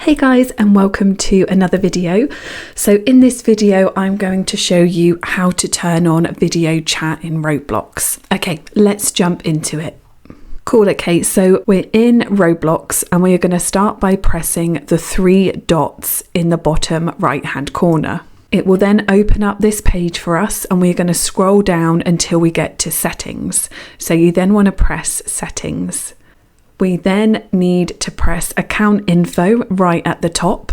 Hey guys, and welcome to another video. So in this video I'm going to show you how to turn on video chat in Roblox. Okay, let's jump into it. Cool, okay, so we're in Roblox and we are going to start by pressing the three dots in the bottom right hand corner. It will then open up this page for us and we're going to scroll down until we get to settings. So you then want to press settings. We then need to press account info right at the top.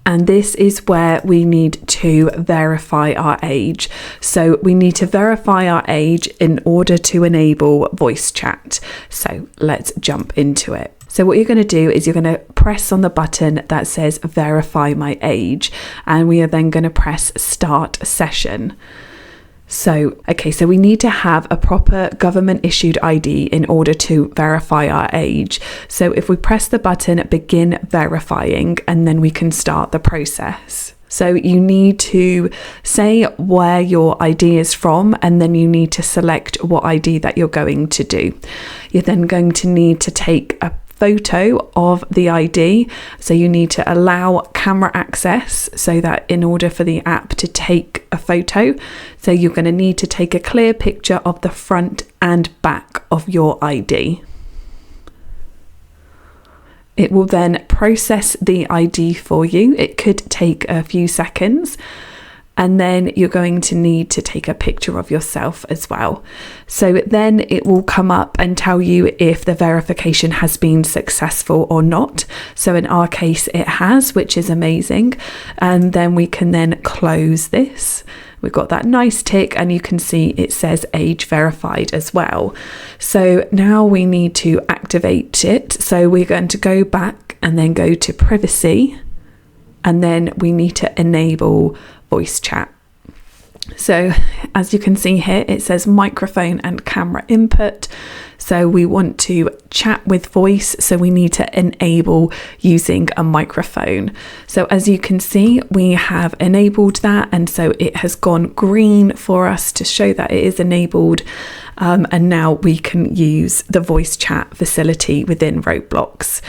And this is where we need to verify our age. So we need to verify our age in order to enable voice chat. So let's jump into it. So what you're going to do is you're going to press on the button that says verify my age. And we are then going to press start session. So we need to have a proper government issued ID in order to verify our age. So if we press the button begin verifying, and then we can start the process. So you need to say where your ID is from, and then you need to select what ID that you're going to do. You're then going to need to take a photo of the ID. So you need to allow camera access so that in order for the app to take a photo, so you're going to need to take a clear picture of the front and back of your ID. It will then process the ID for you. It could take a few seconds. And then you're going to need to take a picture of yourself as well. So then it will come up and tell you if the verification has been successful or not. So in our case, it has, which is amazing. And then we can then close this. We've got that nice tick and you can see it says age verified as well. So now we need to activate it. So we're going to go back and then go to privacy. And then we need to enable voice chat. So as you can see here, it says microphone and camera input. So we want to chat with voice. So we need to enable using a microphone. So as you can see, we have enabled that. And so it has gone green for us to show that it is enabled. And now we can use the voice chat facility within Roblox.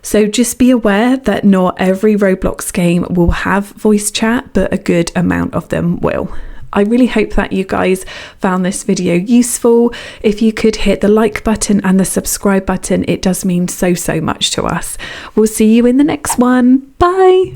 So just be aware that not every Roblox game will have voice chat, but a good amount of them will. I really hope that you guys found this video useful. If you could hit the like button and the subscribe button, it does mean so much to us. We'll see you in the next one. Bye.